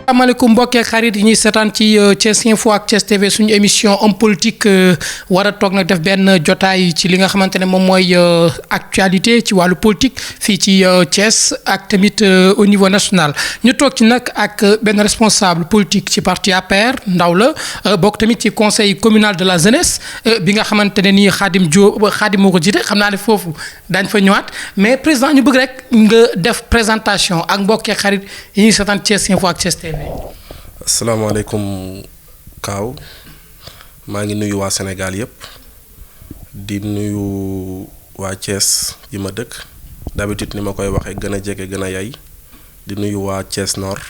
asalaamaaleykum mbokki xarit yi ñuy seetaan ci Thiès Info ak Thiès TV suñu émission homme politique war a toog nag def benn jotaay ci li nga xamante ne moom mooy actualité ci wàllu politique fii ci Thiès ak tamit au niveau national ñu toog ci nag ak benn responsable politique ci parti APR ndaw la bokk tamit ci conseil communal de la jeunesse bi nga xamante ne nii Khadim moo ko jiite xam naa ne foofu daañ fa ñëwaat mais président ñu bëgg rek nga def présentation ak mbokki xarit yi ñuy seetaan Thiès Info ak Thiès TV. asalaamaaleykum Kaaw maa ngi nuyu waa Sénégal yëpp di nuyu waa Thiès yi ma dëkk d'habitude ni ma koy waxee gën a jege gën a yay di nuyu waa Thiès Nord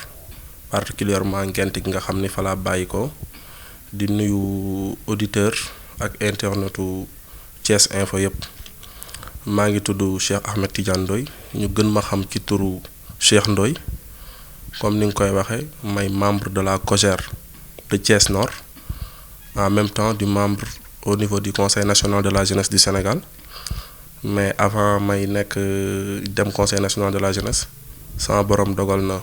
particulièrement Ngent gi nga xam ni fa laa bàyyi ko di nuyu auditeur ak internetu Thiès Info yëpp maa ngi tudd Cheikh Ahmed Tidiane Ndoye ñu gën ma xam ci turu Cheikh Ndoye comme ni nga koy waxee may membre de la COJER de Thiès Nord en même temps du membre au niveau du conseil national de la jeunesse du Sénégal mais avant may nekk dem conseil national de la jeunesse sama borom dogal na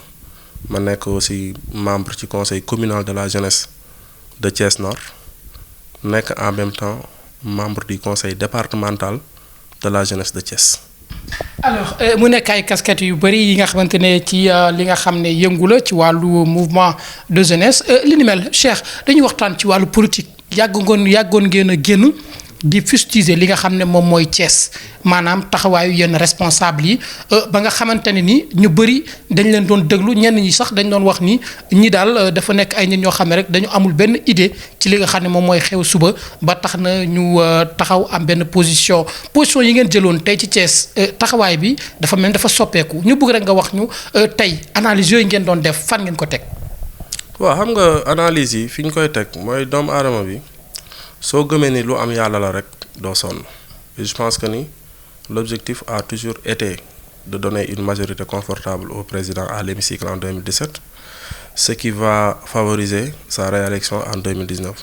ma nekk aussi membre ci conseil communal de la jeunesse de Thiès Nord nekk en même temps membre du conseil départemental de la jeunesse de Thiès. alors mu nekk ay casquettes yu bëri yi nga xamante ne ci li nga xam ne yëngu la ci wàllu mouvement de jeunesse li ni mel Cheikh dañuy waxtaan ci wàllu politique yàggoon ngeen a génn di fustiger li nga xam ne moom mooy Thiès maanaam taxawaayu yenn responsable yi ba nga xamante ne ni ñu bëri dañ leen doon déglu ñenn ñi sax dañ doon wax ni ñi daal dafa nekk ay nit ñoo xam ne rek dañu amul benn idée ci li nga xam ne moom mooy xew suba ba tax na ñu taxaw am benn position yi ngeen jëloon tey ci Thiès taxawaay bi dafa mel dafa soppeeku ñu bëgg rek nga wax ñu tey analyse yooyu ngeen doon def fan ngeen ko teg. waaw xam nga analyse yi fi ñu koy teg mooy doomu aadama bi. soo gëmee ni lu am yàlla la rek doo sonn et je pense que ni l'objectif a toujours été de donner une majorité confortable au président à l'hémicycle en 2017 ce qui va favoriser sa réélection en 2019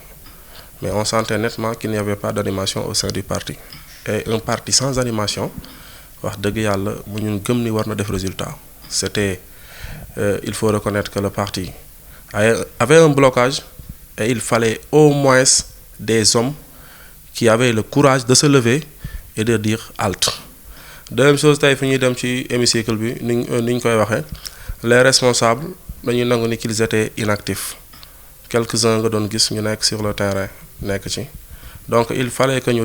mais on sentait nettement qu'il n'y avait pas d'animation au sein du parti et un parti sans animation wax dëgg yàlla mu ñun gëm ni war na def résultat c'était il faut reconnaître que le parti avait un blocage et il fallait au moins des hommes qui avaient le courage de se lever et de dire halte. Deuxième chose tey fi ñuy dem ci hémicycle bi ni ñu koy waxee les responsables dañuy nangu ni qu'ils étaient inactifs quelques-uns nga doon gis ñu nekk sur le terrain nekk ci donc il fallait que ñu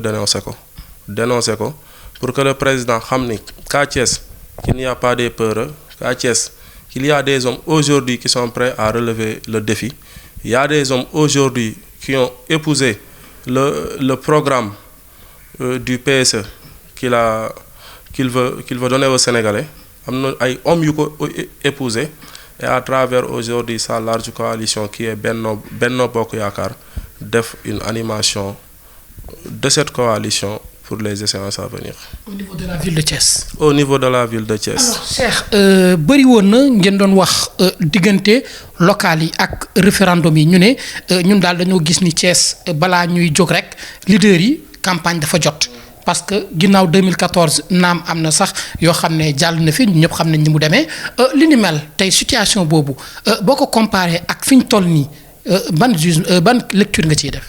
dénoncer ko pour que le président xam ni qu'à Thiès qu'il n'y a pas des peureux qu'à Thiès qu'il y a des hommes aujourd'hui qui sont prêts à relever le défi il y a des hommes aujourd'hui qui ont épousé le programme du PSE qu'il veut donner aux Sénégalais am na ay hommes yu ko épousé et à travers aujourd'hui sa large coalition qui est Benno Bokk Yaakaar def une animation de cette coalition pour les échéances à venir. au niveau de la ville de Thiès. au niveau de la ville de Thiès. alors Cheikh bëri woon na ngeen doon wax diggante local yi ak référendum yi ñu ne ñun daal dañoo gis ni Thiès balaa ñuy jóg rek leader yi campagne dafa jot. parce que ginnaaw 2014 naam am na sax yoo xam ne jàll na fi ñëpp xam nañ ni mu demee li ni mel tey situation boobu boo ko comparé ak fi ñu toll nii ban lecture nga ciy def.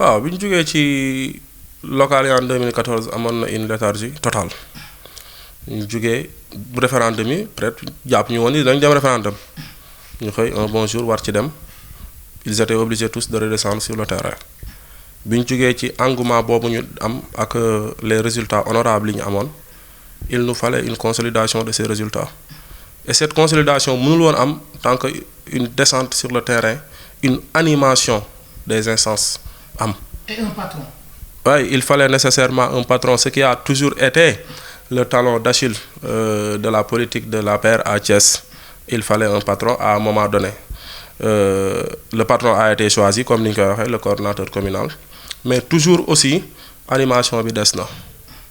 waaw bi ñu jógee ci. local yi en 2014 amoon na une léthargie totale ñu jógee référendum yi peut-être jàpp ñu woon ni dañu dem référendum ñu xëy un bon jour war ci dem ils étaient obligés tous de redescendre sur le terrain bi ñu jógee ci engouement boobu ñu am ak les résultats honorables yi ñu amoon il nous fallait une consolidation de ces résultats et cette consolidation mënul woon am tant que une descente sur le terrain une animation des instances am. et un patron. Oui, il fallait nécessairement un patron, ce qui a toujours été le talon d'Achille de la politique de l'APR à Thiès. Il fallait un patron à un moment donné. Le patron a été choisi, comme nous l'avons dit, le coordinateur communal. Mais toujours aussi, animation bi des na.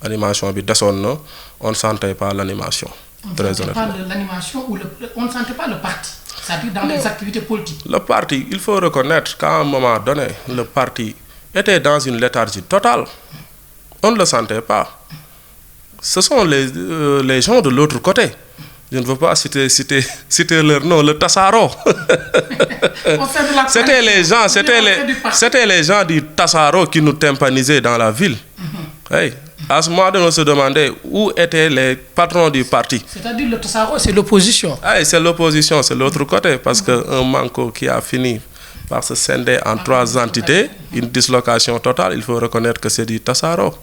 Animation bi desoon na, on ne sentait pas l'animation. Très honnêtement. On ne sentait pas l'animation ou on ne sentait pas le parti, c'est-à-dire dans les activités politiques. Le parti, il faut reconnaître qu'à un moment donné, le parti était dans une léthargie totale. On ne le sentait pas. Ce sont les gens de l'autre côté je ne veux pas citer leur nom, le Tassaro. C'était les gens du Tassaro qui nous tympanisaient dans la ville. Hey. À ce moment-là, on se demandait où étaient les patrons du parti. C'est-à-dire le Tassaro, c'est l'opposition. C'est l'opposition, c'est l'autre côté, parce qu'un Manko qui a fini par se scinder en 3 entités, une dislocation totale, il faut reconnaître que c'est du Tassaro.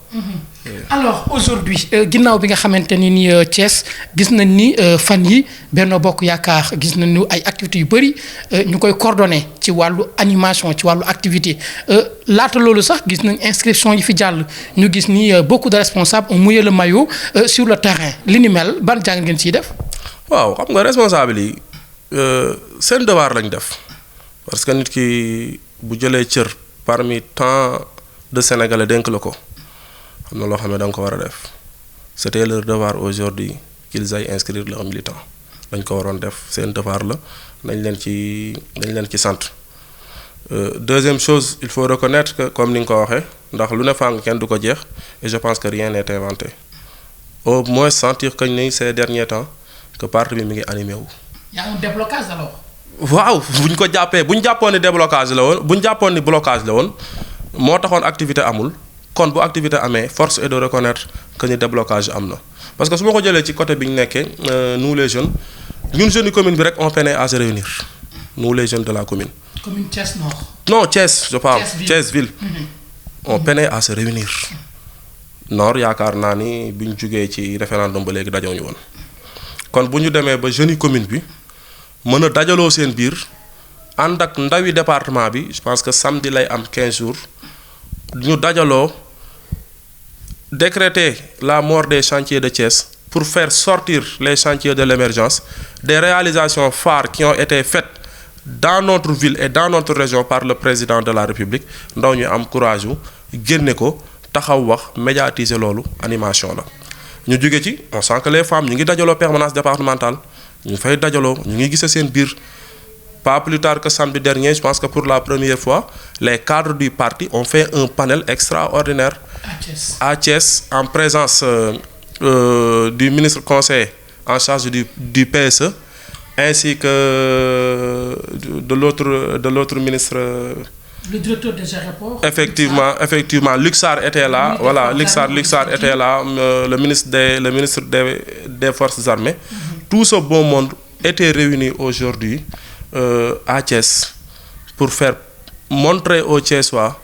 Alors aujourd'hui ginnaaw bi nga xamante ni Thiès gis nañ ni fan yi Benno Bokk Yaakaar gis nañ ni ay activités yu bëri ñu koy coordonné ci wàllu animation ci wàllu activité laata loolu sax gis nañ inscription yi fi jàll ñu gis ni beaucoup de responsables ont mouillé le maillot sur le terrain li ni mel ban jàng ngeen ciy def. waaw xam nga responsable yi seen devoir lañ def parce que nit ki bu jëlee cër parmi tant de Sénégalais dénk la ko. am na loo xam ne da nga ko war a def c'était leur devoir aujourd'hui qu'ils aillent inscrire leurs militants dañ ko waroon def seen devoir la nañ leen ci sant deuxième chose il faut reconnaître que comme ni nga ko waxee ndax lu ne fàng kenn du ko jeex et je pense que rien n'est inventé au moins sentir que ni ces derniers temps que parti bi mi ngi animé wu. y a un déblocage alors. waaw bu ñu ko jàppee bu ñu jàppoon ni déblocage la woon bu ñu jàppoon ni blocage la woon moo taxoon activité amul. kon bu activité amee force est de reconnaître que ni déblocage am na parce que su ma ko jëlee ci côté bi ñu nekkee nous les jeunes ñun jeunes yu commune bi rek on peine à se réunir nous les jeunes de la commune. commune Thiès Nord. non Thiès je parle Thiès ville. On peine à se réunir. Nord yaakaar naa ni bi ñu jugee ci référendum ba léegi dajoo ñu woon kon bu ñu demee ba jeunes yi commune bi mën a dajaloo seen biir ànd ak ndawi département bi je pense que samedi lay am 15 jours. ñu dajaloo décréter la mort des chantiers de Thiès pour faire sortir les chantiers de l'émergence des réalisations phares qui ont été faites dans notre ville et dans notre région par le président de la République ndaw ñu am courage wu génne ko taxaw wax médiatiser loolu animation la ñu jóge ci on sent que les femmes ñu ngi dajaloo permanence départementale ñu fay dajaloo ñu ngi gise seen biir. Pas plus tard que samedi dernier, je pense que pour la première fois, les cadres du parti ont fait un panel extraordinaire à Thiès en présence du ministre conseil en charge du PSE ainsi que de l'autre ministre. Le directeur des aéroports. Effectivement, Luxar était là. Voilà, Luxar était là. Le ministre des Forces armées. Tout ce beau monde était réuni aujourd'hui. À Thiès pour faire montrer aux Thiessois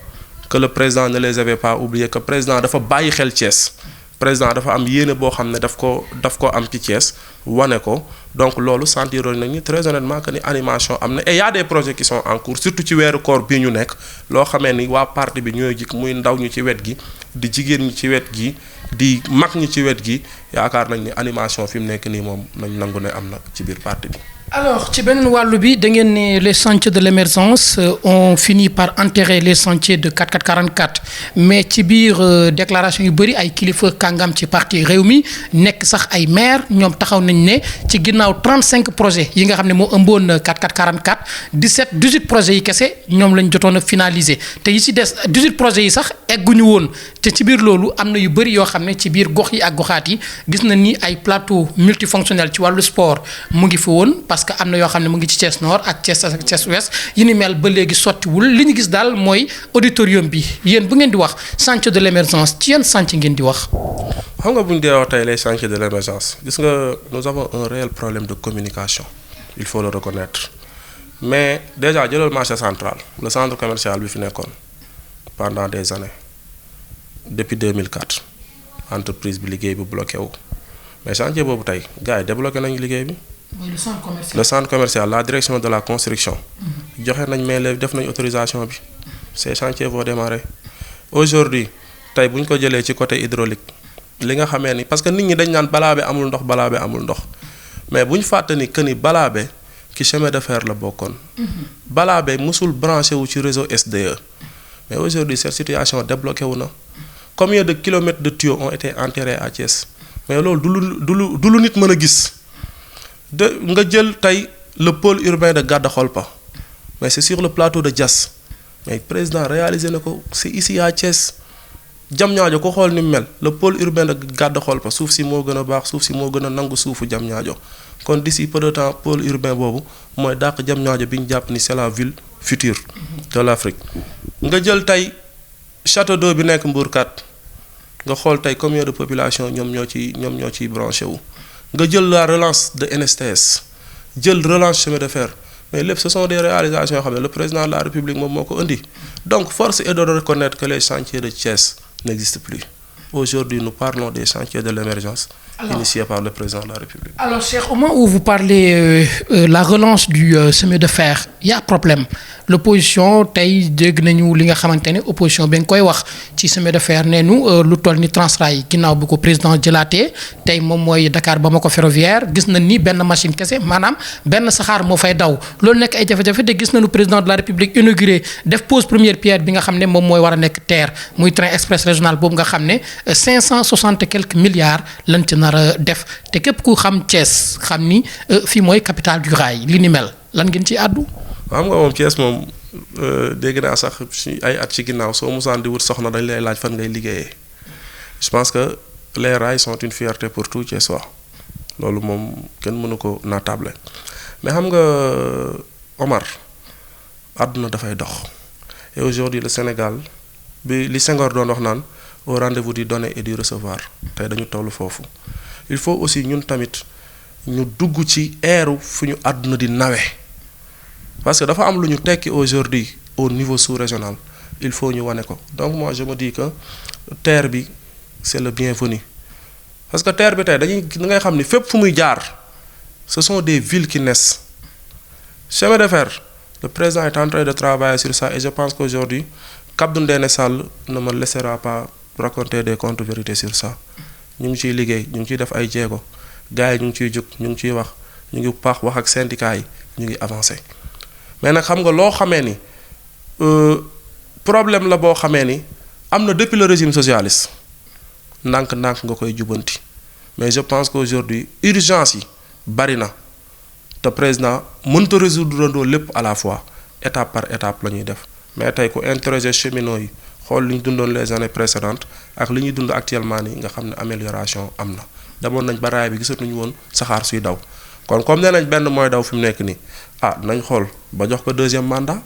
que le président ne les avait pas oubliés que le président dafa bàyyi xel Thiès président dafa am yéene boo xam ne daf ko am ci Thiès wane ko donc loolu sentiroon nañu très honnêtement que ni animation am na et y a des projets qui sont en cours surtout ci weeru koor bii ñu nekk loo xamee ni waa parti bi ñooy jikk muy ndaw ñu ci wet gi di jigéen ñi ci wet gi di mag ñi ci wet gi yaakaar nañ ni animation fi mu nekk nii moom nañ nangu ne am na ci biir parti bi. Alors ci beneen wàllu bi da ngeen ne les chantiers de l'émergence ont fini par enterrer les chantiers de 4444 mais ci biir déclaration yu bëri ay kilifa kàngam ci parti Rewmi nekk sax ay maire ñoom taxaw nañ ne ci ginnaaw 35 projets yi nga xam ne moo ëmboon 4444 18 projets yi kese ñoom lañ jotoon a finaliser te yi ci des 18 projets yi sax egguñu woon te ci biir loolu am na yu bëri yoo xam ne ci biir gox yi ak goxaat yi gis na ni ay plateau multifonctionnel ci wàllu sport mu ngi fa woon parce que am na yoo xam ne mu ngi ci Thiès Nord ak Thiès Ouest yi ni mel ba léegi sottiwul li ñu gis daal mooy auditorium bi yéen bu ngeen di wax chantier de l'émergence ci yan chantier ngeen di wax. xam nga bu ñu dee wax tey les chantiers de l'émergence gis nga nous avons un réel problème de communication il faut le reconnaître mais déjà jëlal marché central le centre commercial bi fi nekkoon pendant des années depuis 2004 entreprise bi liggéey bi bloqué wu mais chantier boobu tey gars yi débloqué nañu liggéey bi. mooy le centre commercial la direction de la construction. joxe nañ mais def nañ autorisation bi. ces chantiers vont démarrer. aujourd'hui tey bu ñu ko jëlee ci côté hydraulique li nga xamee ni parce que nit ñi dañ naan Balabé amul ndox mais bu ñu fàtte ni que ni Balabé ci chemin de fer la bokkoon. Balabé musul branché wu ci réseau SDE. mais aujourd'hui cette situation débloqué wu na. combien de kilomètres de tuyaux ont été enterrés à Thiès mais loolu du lu nit mën a gis. nga jël tey le pôle urbain de Gadakholpa mais c'est sur le plateau de Diass mais président réalisé na ko c'est ici à Thiès Diamniadio ko xool ni mu mel le pôle urbain de Gadda Xolpa suuf si moo gën a baax suuf si moo gën a nangu suufu Diamniadio kon d'ici peu de temps pôle urbain boobu mooy dàq Diamniadio bi ñu jàpp ni c'est la ville future de l'Afrique nga jël tey château d'eau bi nekk Mbourkat nga xool tey combien de population ñoom ñoo ciy branché wu nga jël la relance de NSTS jël relance chemin de fer mais lépp ce sont des réalisations yoo xam ne le président de la République moom moo ko indi donc force est de reconnaître que les chantiers de Thiès n'existent plus. Aujourd'hui, nous parlons des chantiers de l'émergence initiés par le président de la République. Alors, Cheikh, au moment où vous parlez la relance du chemin de fer, il y a un problème. L'opposition, tey dégg nañu li nga xamante ne opposition bi nga koy wax ci chemin de fer nee nu lu toll ni Transrail ginnaaw bi ko président jëlaatee tey moom mooy Dakar Bamako ferroviaire gis nañ ni benn machine kese maanaam benn saxaar moo fay daw loolu nekk ay jafe-jafe te gis nañu président de la République inauguré def pose première pierre bi nga xam ne moom mooy war a nekk TER muy train express régional boobu nga xam ne 560 et quelques milliards lañ ci nar a def te képp ku xam Thiès xam ni fii mooy capitale du rail li ni mel lan ngeen ci àddu. xam nga moom Thiès moom dégg naa sax ay at ci ginnaaw soo musaan di wut soxna dañ lay laaj fan ngay liggéeyee je pense que les rails sont une fierté pour tout Thiessois loolu moom kenn mënu ko naatable mais xam nga Omar àdduna dafay dox et aujourd'hui le Sénégal bi li Senghor doon wax naan au rendez-vous du donner et du recevoir tey dañu toll foofu il faut aussi ñun tamit ñu dugg ci eeru fu ñu àdduna di nawe parce que dafa am lu ñu tekki aujourd'hui au niveau sous-régional il faut ñu wane ko donc moi je me dis que TER bi c'est le bienvenu parce que TER bi tey da ngay xam ni fépp fu muy jaar ce sont des villes qui naissent chemin de fer le président est en train de travailler sur ça et je pense qu'aujourd'hui Kabdou Ndéné Sall ne me laissera pas raconter des contre-vérités sur ça ñu ngi ciy liggéey ñu ngi ciy def ay jéego gars yi ñu ngi ciy jóg ñu ngi ciy wax ñu ngi wax ak syndicats yi ñu ngi avancer mais nag xam nga loo xamee ni problème la boo xamee ni am na depuis le régime socialiste ndànk-ndànk nga koy jubanti mais je pense qu'aujourd'hui urgence yi bari na te président mënta résoudre lépp à la fois étape par étape la ñuy def mais tey ku interroger cheminots yi xool li ñu dundoon les années précédentes ak li ñuy dund actuellement nii nga xam ne amélioration am na demoon nañ ba raay bi gisatuñu woon saxaar suy daw kon comme nee nañ benn mooy daw fi mu nekk nii nañ xool ba jox ko deuxième mandat.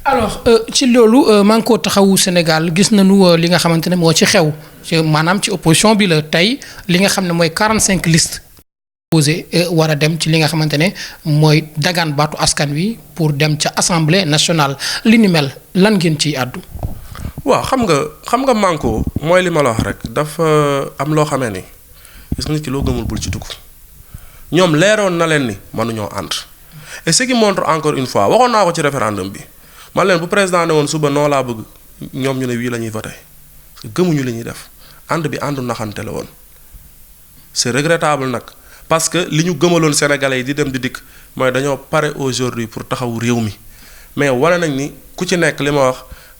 alors ci loolu maa ngi ko taxawu Sénégal gis nañu li nga xamante ne moo ci xew maanaam ci opposition bi la tey li nga xam ne mooy 45 listes posé war a dem ci li nga xamante ne mooy dagaan baatu askan wi pour dem ca assemblée nationale li ni mel lan ngeen ciy àddu. waaw xam nga manko mooy li ma la wax rek dafa am loo xamee ni gis nga nit ki loo gëmul bul ci dugg ñoom leeroon na leen ni mënuñoo ànd et ce qui montre encore une fois waxoon naa ko ci référendum bi man leen bu président ne woon suba noo laa bëgg ñoom ñu ne wii la ñuy voté parce que gëmuñu li ñuy def ànd bi àndu naxante la woon c'est regrettable nag parce que li ñu gëmaloon sénégalais yi di dem di dikk mooy dañoo pare aujourd'hui pour taxawu réew mi mais wane nañ ni ku ci nekk li ma wax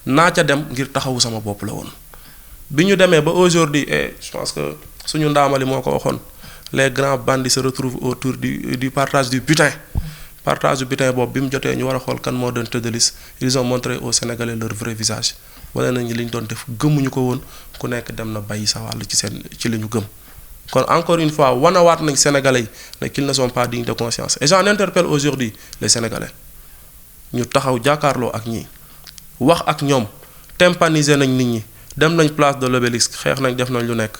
naa ca dem ngir taxawu sama bopp la woon bi ñu demee ba aujourd'hui je pense que suñu ndaamali moo ko waxoon les grands bandits se retrouvent autour du partage du butin boobu bi mu jotee ñu war a xool kan moo doon tête de liste ils ont montré aux Sénégalais leur vrai visage wala nañu li ñu doon def gëmuñu ko woon ku nekk dem na bàyyi sa wàll ci li ñu gëm kon encore une fois wanawaat nañ Sénégalais yi ne qu'ils ne sont pas dignes de conscience et j'en interpelle aujourd'hui les Sénégalais ñu taxaw jàkkaarloo ak ñii wax ak ñoom tympaniser nañ nit ñi dem nañ place de l'Obélisque xeex nañ def nañ lu nekk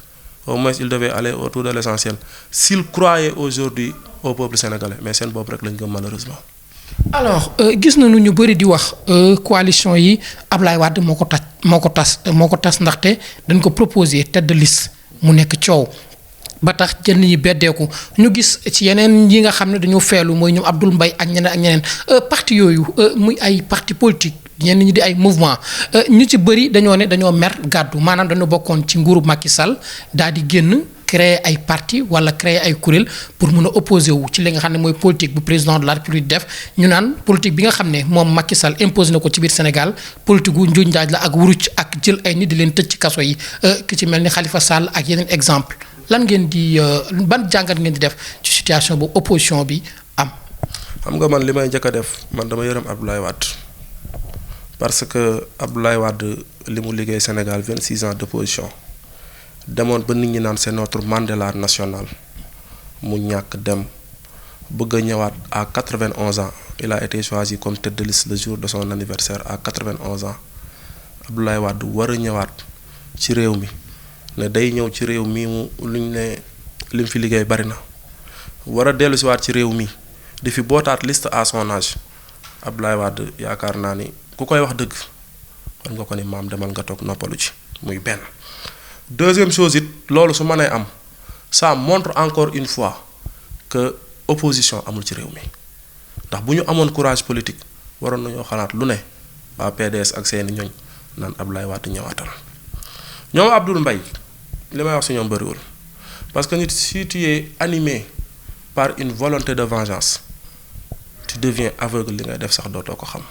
au moins ils devaient aller autour de l'essentiel s'ils croyaient aujourd'hui au peuple sénégalais mais seen bopp rek lañ gëm malheureusement. alors gis nañu ñu bëri di wax coalition yi Ablaye Wade moo ko tas ndaxte dañ ko proposer tête de liste mu nekk coow ba tax jënd yi beddeeku ñu gis ci yeneen yi nga xam ne dañoo feelu mooy ñoom Abdoul Mbaye ak ñeneen parti yooyu muy ay parti politique ñenn ñi di ay mouvement ñu ci bëri dañoo mer gàddu maanaam dañoo bokkoon ci nguuru Macky Sall daal di génn créer ay parti wala créer ay kuréel pour mun a opposé wu ci li nga xam ne mooy politique bu président de la République def ñu naan politique bi nga xam ne moom Macky Sall imposé na ko ci biir Sénégal politique gu njuuj njaaj la ak wuruc ak jël ay nit di leen tëj ci kaso yi ki ci mel ni Khalifa Sall ak yeneen exemple lan ngeen di ban jàngat ngeen di def ci situation bu opposition bi am. xam nga man li may njëkk a def man dama yërëm Abdoulaye Wade parce que Abdoulaye Wade li mu liggéey Sénégal 26 ans d'opposition demoon ba nit ñi naan c'est notre Mandela national mu ñàkk dem bëgg a ñëwaat à 91 ans il a été choisi comme tête de liste le jour de son anniversaire à 91 ans Abdoulaye Wade war a ñëwaat ci réew mi ne day ñëw ci réew mi mu luñ ne lim fi liggéey bari na war a dellu si waat ci réew mi di fi bootaat liste à son âge Abdoulaye Wade yaakaar naa ni ku koy wax dëgg war nga ko ni maam demal nga toog noppalu ci muy benn. Deuxième chose it loolu su mënee am ça montre encore une fois que opposition amul ci réew mi ndax bu ñu amoon courage politique waroon nañoo xalaat lu ne waa PDS ak seeni ñoñ naan Abdoulaye Wade ñëwaatal ñoom Abdoul Mbaye li may wax si ñoom bëriwul parce que nit si tu es animé par une volonté de vengeance tu deviens aveugle li ngay def sax dootoo ko xam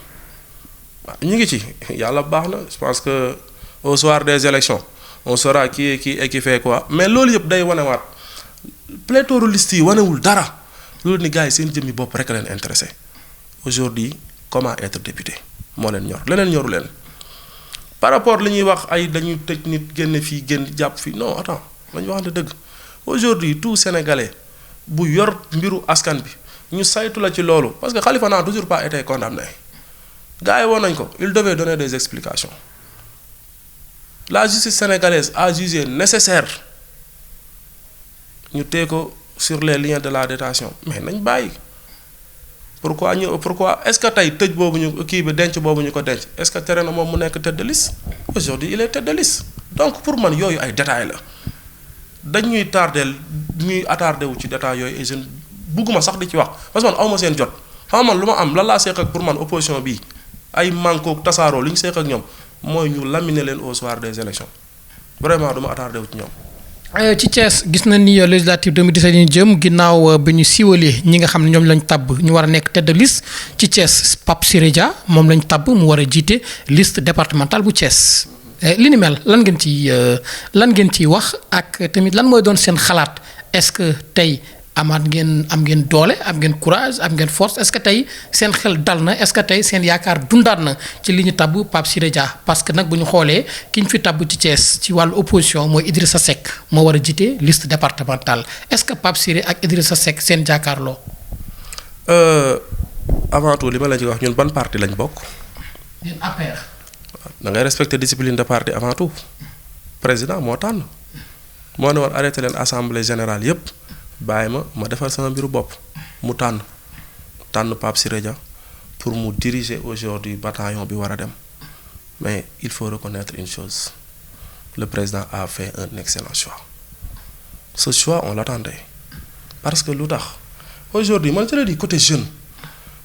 waaw ñu ngi ci yàlla baax na je pense que au soir des élections on saura qui est qui et qui fait quoi mais loolu yëpp day wanewaat pléthore liste yi wanewul dara loolu ni gars yi seen jëmmi bopp rek leen intéressé aujourd'hui comment être député moo leen ñor leneen ñoru leen par rapport li ñuy wax ay dañuy tëj nit génn fii génn jàpp fii non attends dañuy waxante dëgg aujourd'hui tout sénégalais bu yor mbiru askan bi ñu saytu la ci loolu parce que Khalifa n'a toujours pas été condamné gars yi woon nañ ko il devait donner des explications la justice sénégalaise a jugé nécessaire ñu téye ko sur les liens de la détention mais nañ bàyyi pourquoi est-ce que tey tëj boobu ñu kii bi denc boobu ñu ko denc est-ce que tere na moom mu nekk tête de liste aujourd'hui il est tête de liste donc pour man yooyu ay détails la dañuy tardeel ñuy attardé wu ci détails yooyu et je bugguma sax di ci wax parce que man awma seen jot xam man lu ma am lan laa seeq ak pour man opposition bii ay manko tasaaroo li ñu seeq ak ñoom mooy ñu laminer leen au soir des élections vraiment duma attardé wu ci ñoom. ci Thiès gis na ni législative 2017 yi ñu jëm ginnaaw bi ñu siiwalee ñi nga xam ne ñoom lañ tabb ñu war a nekk tête de liste ci Thiès Pape Siré Dia moom lañ tabb mu war a jiite liste départementale bu Thiès. li ni mel lan ngeen ciy wax ak tamit lan mooy doon seen xalaat est-ce que tey am ngeen doole am ngeen courage am ngeen force est-ce que tey seen xel dal na est-ce que tey seen yaakaar dundaat na ci li ñu tabb Pape Siré Dia parce que nag bu ñu xoolee ki ñu fi tabb ci Thiès ci wàllu opposition mooy Idrissa Seck moo war a jiite liste départementale est-ce que Pape Siré ak Idrissa Seck seen jàkkaarloo. avant tout li ma la ci wax ñun ban parti lañ bokk. yéen APR. da ngay respecter discipline de parti avant tout président moo tànn moo ne woon arrêté leen assemblée générale yépp bàyyi ma defal sama mbiru bopp mu tànn Pape Siré Dia pour mu diriger aujourd'hui bataillon bi war a dem mais il faut reconnaître une chose le président a fait un excellent choix ce choix on l'attendait parce que lu tax aujourd'hui man je le dis côté jeune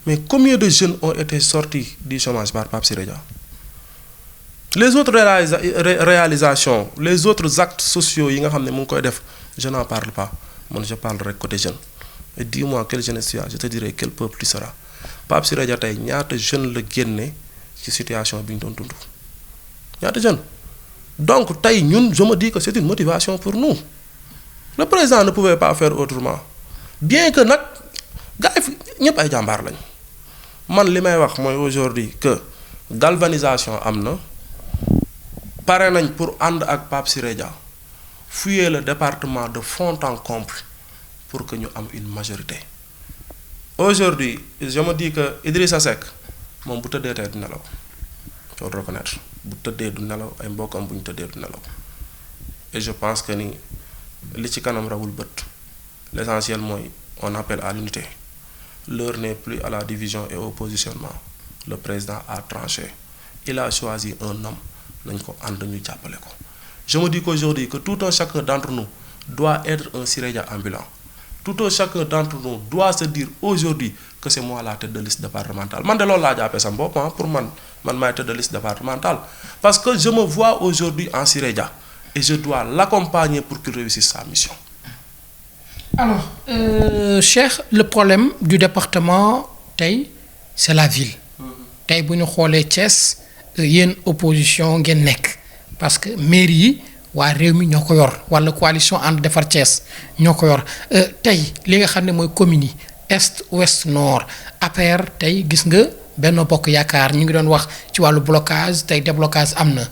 mais combien de jeunes ont été sortis du chômage par Pape Siré Dia les autres réalisations les autres actes sociaux yi nga xam ne mu ngi koy def je n'en parle pas man je parle rek côté jeune et dis-moi quelle jeunesse tu as je te dirai quel peuple tu seras Pape Siré Dia tey ñaata jeune la génne ci situation bi ñu doon dund ñaata jeune donc tey ñun je me dis que c'est une motivation pour nous le président ne pouvait pas faire autrement bien que nag gars yi ñëpp ay jàmbaar lañ man li may wax mooy aujourd'hui que galvanisation am na pare nañ pour ànd ak Pape Siré Dia fouiller le département de fond en comble pour que ñu am une majorité aujourd'hui je me dis que Idrissa Seck moom bu tëddee tey du nelaw faut le reconnaître bu tëddee du nelaw ay mbokkam bu ñu tëddee du nelaw et je pense que ni li ci kanam rawul bët l'essentiel mooy on appelle à l'unité l'heure n'est plus à la division et au positionnement le président a tranché il a choisi un homme nañ ko ànd ñu jàppale ko je me dis qu'aujourd'hui que tout un chacun d'entre nous doit être un Siré Dia ambulant tout un chacun d'entre nous doit se dire aujourd'hui que c'est moi la tête de liste départementale man de loolu laa jàppee sama bopp pour man maay tête de liste départementale parce que je me vois aujourd'hui en Siré Dia et je dois l'accompagner pour qu'il réussisse sa mission. Alors Cheikh le problème du département tey c'est la ville tey bu ñu xoolee Thiès yéen opposition ngeen nekk parce que mairie yi waa réew mi ñoo ko yor wala coalition ànd defar Thiès ñoo ko yor tey li nga xam ne mooy communes yi est ouest nord APR tey gis nga Benno Bokk Yaakaar ñu ngi doon wax ci wàllu blocage tey déblocage am na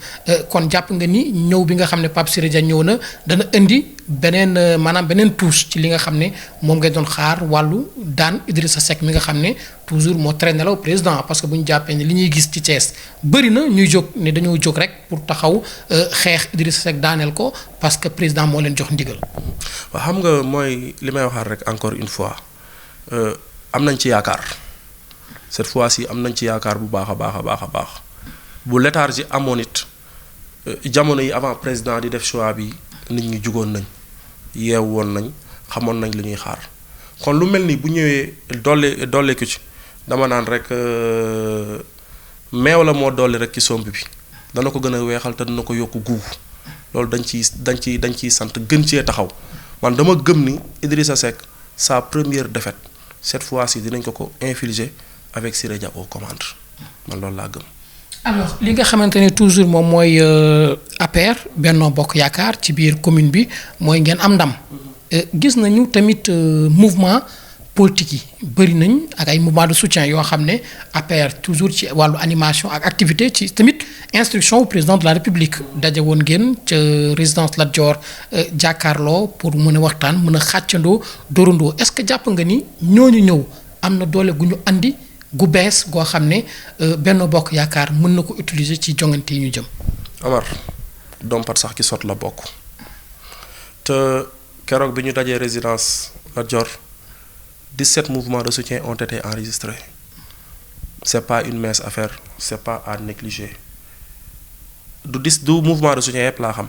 kon jàpp nga ni ñëw bi nga xam ne Pape Siré Dia ñëw na dana indi beneen maanaam beneen touche ci li nga xam ne moom ngay doon xaar wàllu daan Idrissa Seck mi nga xam ne toujours moo traîné la au président parce que bu ñu jàppee ne li ñuy gis ci Thiès bëri na ñuy jóg ne dañoo jóg rek pour taxaw xeex Idrissa Seck daaneel ko parce que président moo leen jox ndigal. waaw xam nga mooy li may waxaat rek encore une fois am nañ ci yaakaar cette fois-ci am nañ ci yaakaar bu baax a baax a baax a baax bu léthargie amoon it jamono yi avant président di def choix bi nit ñi jugoon nañ yeew woon nañ xamoon nañ li ñuy xaar kon lu mel ni bu ñëwee dolleeku ci dama naan rek meew la moo dolli rek ci somb bi dana ko gën a weexal te dana ko yokk guubu loolu dañ ciy sant gën cee taxaw man dama gëm ni Idrissa Seck sa première défaite cette fois-ci dinañ ko infliger avec Siré Dia aux commandes man loolu laa gëm. alors li nga xamante ne toujours moom mooy APR Benno Bokk Yaakaar ci biir commune bi mooy ngeen am ndam gis nañu tamit mouvement politique yi bëri nañ ak ay mouvement de soutien yoo xam ne APR toujours ci wàllu animation ak activité ci tamit instruction au président de la République daje woon ngeen ca résidence Lat Dior jàkkaarloo pour mën a waxtaan mën a xàccandoo dóorandoo est-ce que jàpp nga ni ñooñu ñëw am na doole gu ñu andi gu bees goo xam ne Benno Bokk Yaakaar mën na ko utiliser ci jongante yi ñu jëm. Amar dompat sax ki sot la bokk te keroog bi ñu dajee résidence Lat Dior 17 mouvements de soutien ont été enregistrés c'est pas une mince affaire c'est pas à négliger du mouvement de soutien yëpp laa xam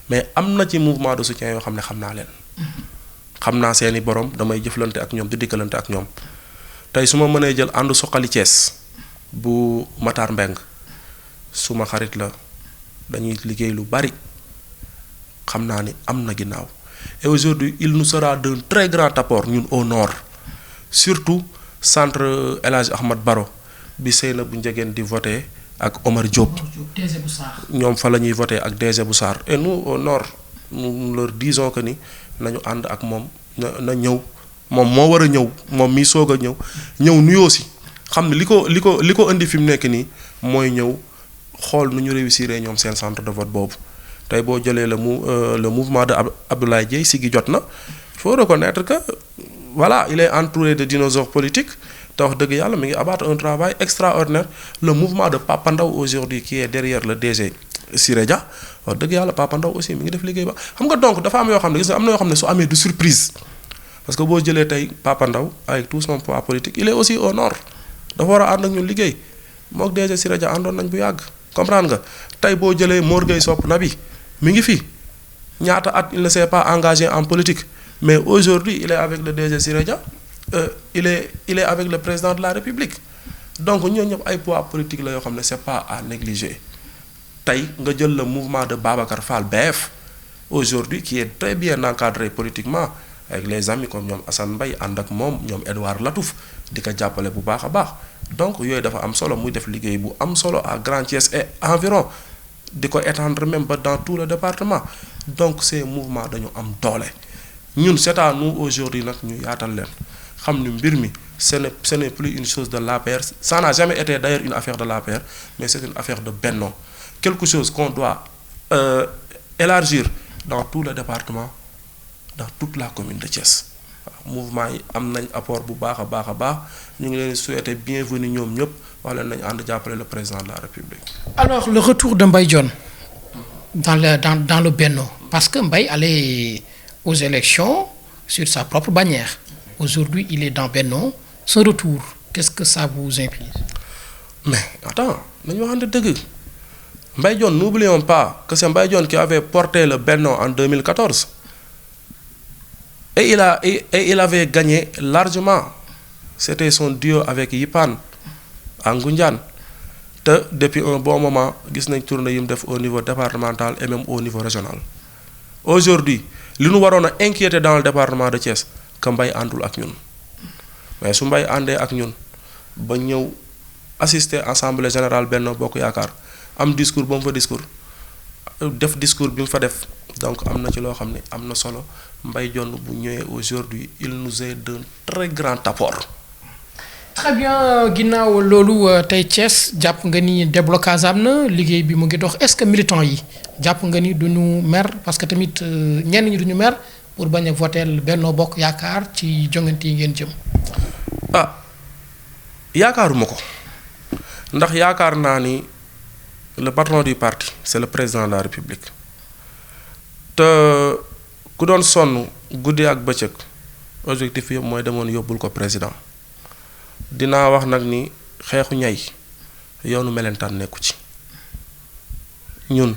mais am na ci mouvement de soutien yoo xam ne xam naa leen xam naa seeni borom damay jëflante ak ñoom di dikkalante ak ñoom tey su ma mënee jël ànd suqali Thiès bu Matar Mbeng suma xarit la dañuy liggéey lu bari xam naa ni am na ginnaaw et aujourd'hui il nous sera d'un très grand apport ñun au nord surtout centre El Hadj Ahmad Baro bi Seyna bu Njegeen di voté ak Omar Diop ñoom fa la ñuy voté ak DG bu Sarr et nous au nord nous leur disons que ni nañu ànd ak moom na ñëw moom moo war a ñëw moom mi soog a ñëw nuyoo si xam ne li ko indi fi mu nekk nii mooy ñëw xool nu ñu réussir ñoom seen centre de vote boobu tey boo jëlee le mouvement de Abdoulaye Dièye Siggi jot na il faut reconnaître que voilà il est entouré de dinosaures politiques te wax dëgg yàlla mi ngi abattre un travail extraordinaire le mouvement de Papa Ndaw aujourd'hui qui est derrière le DG Siré Dia wax dëgg yàlla Papa Ndaw aussi mi ngi def liggéey ba xam nga donc dafa am yoo xam ne gis nga am na yoo xam ne su amee du surprise parce que boo jëlee tey Papa Ndaw avec tout son poids politique il est aussi au nord dafa war a ànd ak ñun liggéey mook DG Siré Dia àndoon nañ bu yàgg comprendre nga tey boo jëlee Mor Gueye Sopp Nabi mi ngi fi ñaata at il ne s'est pas engagé en politique mais aujourd'hui il est avec le DG Siré Dia il est avec le président de la République donc ñoo ñëpp ay poids politique la yoo xam ne c'est pas à négliger tey nga jël le mouvement de Babacar Fall BF aujourd'hui qui est très bien encadré politiquement avec les amis comme ñoom Assane Mbaye ànd ak moom ñoom Edouard Latouf di ko jàppale bu baax a baax donc yooyu dafa am solo muy def liggéey bu am solo à Grand Thiès et environ di ko étendre même ba dans tout le département donc ces mouvements dañu am doole ñun c'est à nous aujourd'hui nag ñu yaatal leen xam ni mbir mi ce n'est plus une chose de l'APR ça n'a jamais été d'ailleurs une affaire de l'APR mais c'est une affaire de Benno quelque chose qu'on doit élargir dans tout le département dans toute la commune de Thiès waaw mouvement yi am nañ apport bu baax a baax a baax ñu ngi leen souhaiter bienvenue ñoom ñëpp wax leen nañu ànd jàppale le président de la République. Alors le retour de Mbaye Dione dans le Benno parce que Mbaye allait aux élections sur sa propre bannière aujourd'hui il est dans Benno son retour qu'est-ce que ça vous implique? Mais attends nañu waxante dëgg Mbaye Dione n'oublions pas que c'est Mbaye Dione qui avait porté le Benno en 2014 et il avait gagné largement c'était son duo avec Yipan à Ngoundiane te depuis un bon moment gis nañ tournée yi mu def au niveau départemental et même au niveau régional aujourd'hui li ñu waroon a inquiéter dans le département de Thiès que Mbaye àndul ak ñun mais su Mbaye àndee ak ñun ba ñëw assister assemblée générale Benno Bokk Yaakaar am discours ba mu fa def discours bi mu fa def donc am na ci loo xam ne am na solo Mbaye Dione bu ñëwee aujourd'hui il nous est d'un très grand apport. très bien ginnaaw loolu tey Thiès jàpp nga ni déblocage am na liggéey bi mu ngi dox est-ce que militants yi jàpp nga ni duñu mer parce que tamit ñenn ñi duñu mer pour bañ a voter Benno Bokk Yaakaar ci jongante yi ngeen jëm. ah yaakaaruma ko ndax yaakaar naa ni le patron du parti c'est le président de la République te ku doon sonn guddi ak bëccëg objectif yëpp mooy demoon yóbbul ko président dinaa wax nag ni xeexu ñay yoonu melentaan nekku ci ñun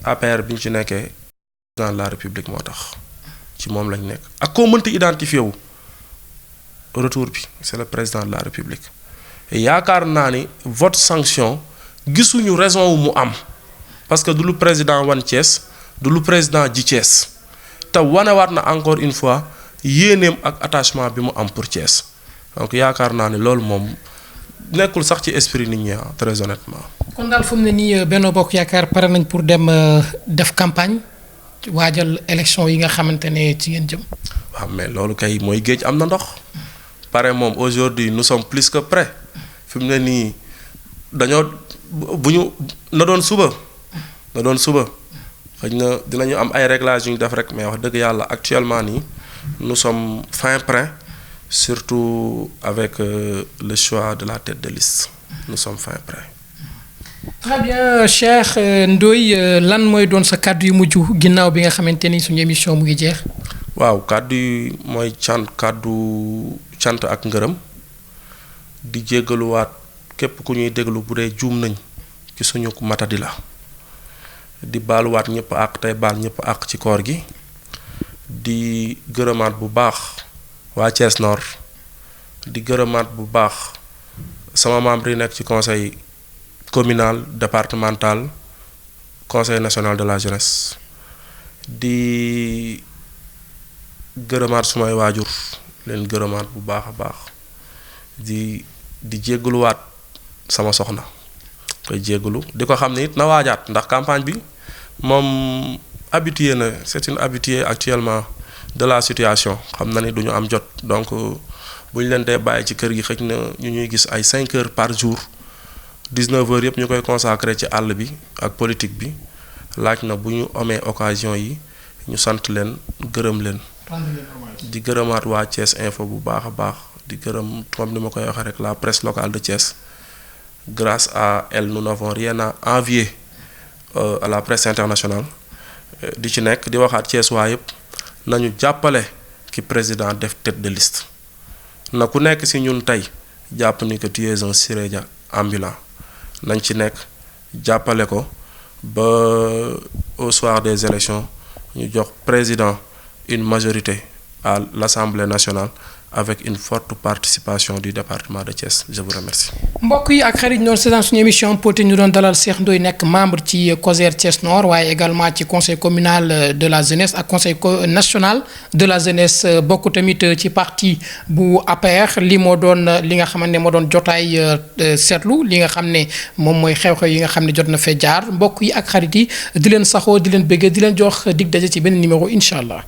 APR bi ñu ci nekkee président de la République moo tax ci moom lañ nekk ak koo mënti identifié wu retour bi c'est le président de la République yaakaar naa ni vote sanction gisuñu raison wu mu am parce que du lu président wan Thiès du lu président ji Thiès te wanewaat na encore une fois yéeneem ak attachement bi mu am pour Thiès donc yaakaar naa ni loolu moom nekkul sax ci esprit nit ñi très honnêtement. kon daal fu mu ne nii Benno Bokk Yaakaar pare nañ pour dem def campagne waajal élection yi nga xamante ne ci ngeen jëm. waaw mais loolu kay mooy géej am na ndox pare moom aujourd'hui nous sommes plus que prêts fi mu ne nii dañoo bu ñu na doon suba xëy na dinañu am ay réglages yu ñu def rek mais wax dëgg yàlla actuellement nii nous sommes fin prêts surtout avec le choix de la tête de liste nous sommes fin prêts. très bien Cheikh Ndoye lan mooy doon sa kàddu yu mujj ginnaaw bi nga xamante ni suñu émission mu ngi jeex. waaw kàddu yi mooy kàddu cant ak ngërëm di jéggaluwaat képp ku ñuy déglu bu dee juum nañ ci suñu matadi la di baaluwaat ñëpp àq tey baal ñëpp àq ci koor gi di gërëmaat bu baax waa Thiès Nord di gërëmaat bu baax sama membre yi nekk ci conseil communal départemental conseil national de la jeunesse di gërëmaat sumay waajur leen gërëmaat bu baax a baax di jéggaluwaat sama soxna koy jéggalu di ko xam ne it na waajaat ndax campagne bi moom habitué na c'est une habituée actuellement de la situation xam na ni duñu am jot donc bu ñu leen dee bàyyi ci kër gi xëj na ñu ñuy gis ay 5 heures par jour 19 heures yëpp ñu koy consacré ci àll bi ak politique bi laaj na bu ñu amee occasion yi ñu sant leen gërëm leen di gërëmaat waa Thiès Info bu baax a baax di gërëm comme ni ma koy waxee rek la presse locale de Thiès grâce à elle nous n'avons rien à envier à la presse internationale di ci nekk di waxaat Thiès waa yëpp nañu jàppale ki président def tête de liste na ku nekk ci ñun tey jàpp ni que tu es un Siré Dia ambulant nañ ci nekk jàppale ko ba au soir des élections ñu jox président une majorité à l'Assemblée nationale avec une forte participation du département de Thiès je vous remercie. mbokk yi ak xarit ñoom c'est suñu émission politique ñu doon dalal Cheikh Ndoye nekk membre ci COJER Thiès Nord waaye également ci conseil communal de la jeunesse ak conseil national de la jeunesse bokk tamit ci parti bu APR li moo doon li nga xamante ne moo doon jotaay seetlu li nga xam ne moom mooy xew-xew yi nga xam ne jot na fee jaar mbokk yi ak xarit yi di leen saxoo di leen bëgg di leen jox dig daje ci benn numéro incha allah.